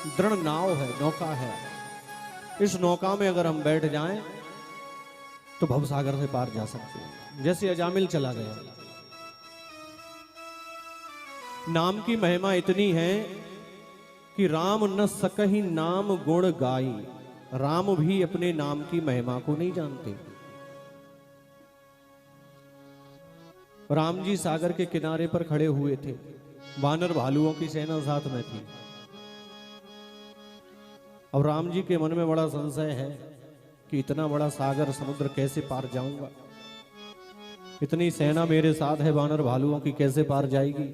दृढ़ नाव है, नौका है। इस नौका में अगर हम बैठ जाएं तो भवसागर से पार जा सकते हैं। जैसे अजामिल चला गया। नाम की महिमा इतनी है कि राम न सकहि नाम गुण गाई। राम भी अपने नाम की महिमा को नहीं जानते। राम जी सागर के किनारे पर खड़े हुए थे, वानर भालुओं की सेना साथ में थी। अब राम जी के मन में बड़ा संशय है कि इतना बड़ा सागर समुद्र कैसे पार जाऊंगा, इतनी सेना मेरे साथ है, वानर भालुओं की कैसे पार जाएगी।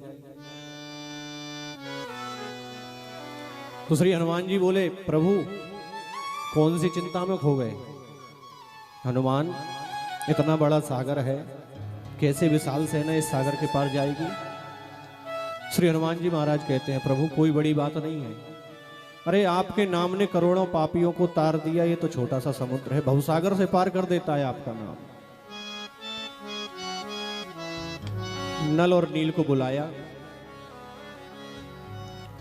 तो श्री हनुमान जी बोले, प्रभु कौन सी चिंता में खो गए। हनुमान, इतना बड़ा सागर है, कैसे विशाल सेना इस सागर के पार जाएगी। श्री हनुमान जी महाराज कहते हैं, प्रभु कोई बड़ी बात नहीं है। अरे आपके नाम ने करोड़ों पापियों को तार दिया, ये तो छोटा सा समुद्र है, भवसागर से पार कर देता है आपका नाम। नल और नील को बुलाया,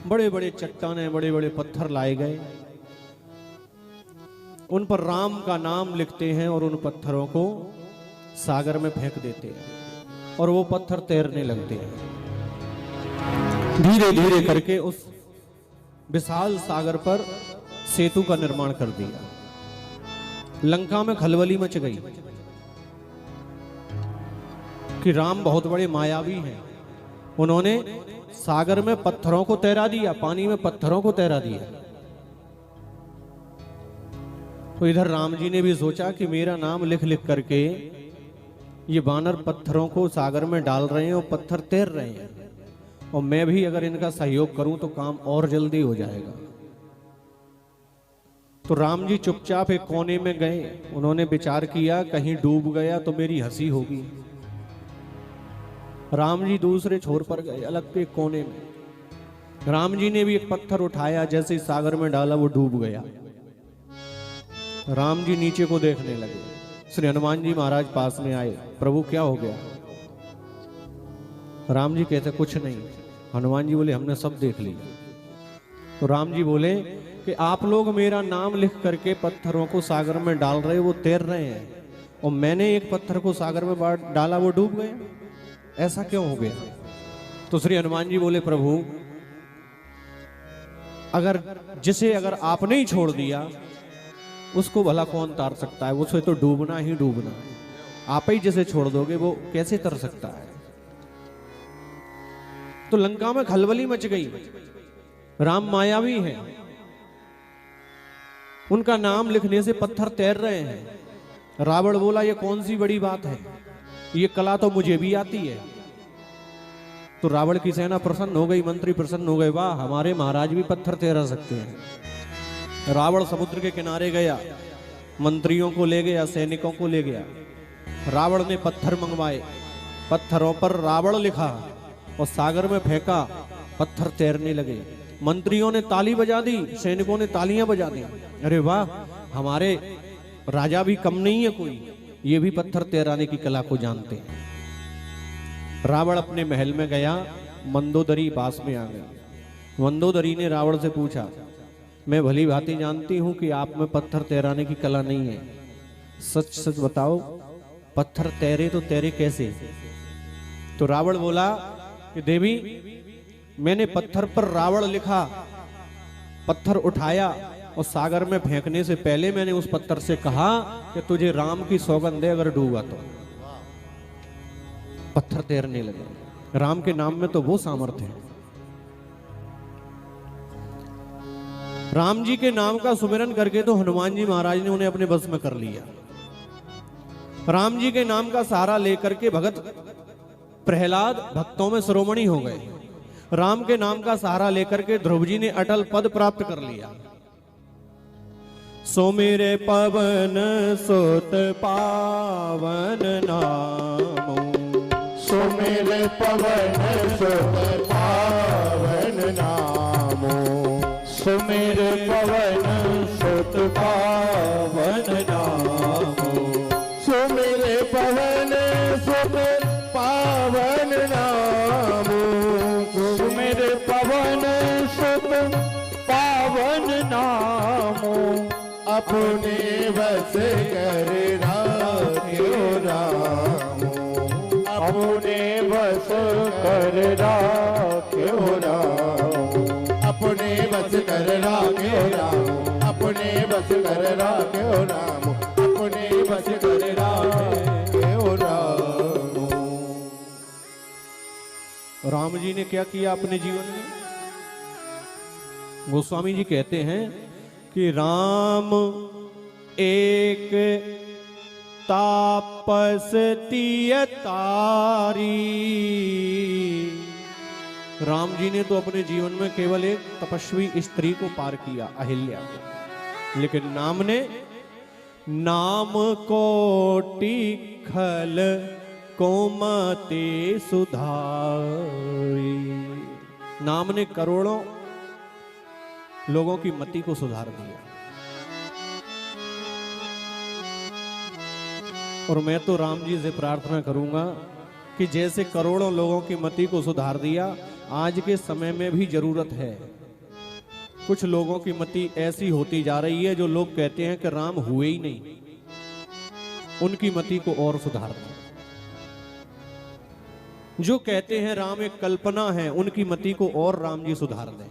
बड़े बड़े चट्टाने, बड़े बड़े पत्थर लाए गए, उन पर राम का नाम लिखते हैं और उन पत्थरों को सागर में फेंक देते हैं और वो पत्थर तैरने लगते हैं। धीरे धीरे करके उस विशाल सागर पर सेतु का निर्माण कर दिया। लंका में खलबली मच गई कि राम बहुत बड़े मायावी हैं। उन्होंने सागर में पत्थरों को तैरा दिया, पानी में पत्थरों को तैरा दिया। तो इधर राम जी ने भी सोचा कि मेरा नाम लिख लिख करके ये वानर पत्थरों को सागर में डाल रहे हैं और पत्थर तैर रहे हैं, और मैं भी अगर इनका सहयोग करूं तो काम और जल्दी हो जाएगा। तो राम जी चुपचाप एक कोने में गए। उन्होंने विचार किया, कहीं डूब गया तो मेरी हंसी होगी। राम जी दूसरे छोर पर गए, अलग के कोने में। राम जी ने भी एक पत्थर उठाया, जैसे ही सागर में डाला वो डूब गया। राम जी नीचे को देखने लगे। श्री हनुमान जी महाराज पास में आए, प्रभु क्या हो गया। राम जी कहते कुछ नहीं। हनुमान जी बोले हमने सब देख लिया। तो राम जी बोले कि आप लोग मेरा नाम लिख करके पत्थरों को सागर में डाल रहे, वो तैर रहे हैं, और मैंने एक पत्थर को सागर में डाला, वो डूब गए, ऐसा क्यों हो गया। तो श्री हनुमान जी बोले, प्रभु अगर आपने ही छोड़ दिया उसको भला कौन तार सकता है, उसे तो डूबना ही डूबना है। आप ही जिसे छोड़ दोगे वो कैसे तर सकता है। तो लंका में खलबली मच गई। राम मायावी हैं, उनका नाम लिखने से पत्थर तैर रहे हैं। रावण बोला ये कौन सी बड़ी बात है, ये कला तो मुझे भी आती है। तो रावण की सेना प्रसन्न हो गई, मंत्री प्रसन्न हो गए, वाह हमारे महाराज भी पत्थर तैरा सकते हैं। रावण समुद्र के किनारे गया, मंत्रियों को ले गया, सैनिकों को ले गया। रावण ने पत्थर मंगवाए, पत्थरों पर रावण लिखा और सागर में फेंका, पत्थर तैरने लगे। मंत्रियों ने ताली बजा दी, सैनिकों ने तालियां बजा दी। अरे वाह हमारे राजा भी कम नहीं है कोई, ये भी पत्थर तैराने की कला को जानते हैं। रावण अपने महल में गया, मंदोदरी पास में आ गई। मंदोदरी ने रावण से पूछा, मैं भली भांति जानती हूं कि आप में पत्थर तैराने की कला नहीं है, सच सच बताओ पत्थर तैरे तो तैरे कैसे। तो रावण बोला कि देवी मैंने पत्थर पर रावण लिखा, पत्थर उठाया और सागर में फेंकने से पहले मैंने उस पत्थर से कहा कि तुझे राम की सौगंध है, अगर डूबा तो। पत्थर तैरने लगे। राम के नाम में तो वो सामर्थ्य है। राम जी के नाम का सुमिरन करके तो हनुमान जी महाराज ने उन्हें अपने बस में कर लिया। राम जी के नाम का सहारा लेकर के भगत प्रहलाद भक्तों में शिरोमणि हो गए। राम के नाम का सहारा लेकर के ध्रुव जी ने अटल पद प्राप्त कर लिया। सो मेरे पवन सुत पावन नामो, सो मेरे पवन सुत पावन नामो, सो मेरे पवन सुत पावन नामो, सो मेरे पवन सुत पावन नामो, सो मेरे पवन सुत पावन नामो अपने बस कर राख्यो रामो अपने बस कर राख्यो रामो अपने बस कर राख्यो रामो अपने बस कर राख्यो रामो अपने बस कर राख्यो रामो। राम जी ने क्या किया अपने जीवन में? गोस्वामी जी कहते हैं कि राम एक तापस तियतारी। राम जी ने तो अपने जीवन में केवल एक तपस्वी स्त्री को पार किया, अहिल्या को, लेकिन नाम कोटि खल कोमते सुधारी। नाम ने करोड़ों लोगों की मति को सुधार दिया। और मैं तो राम जी से प्रार्थना करूंगा कि जैसे करोड़ों लोगों की मति को सुधार दिया, आज के समय में भी जरूरत है। कुछ लोगों की मति ऐसी होती जा रही है जो लोग कहते हैं कि राम हुए ही नहीं, उनकी मति को और सुधार दें। जो कहते हैं राम एक कल्पना है, उनकी मति को और राम जी सुधार दें।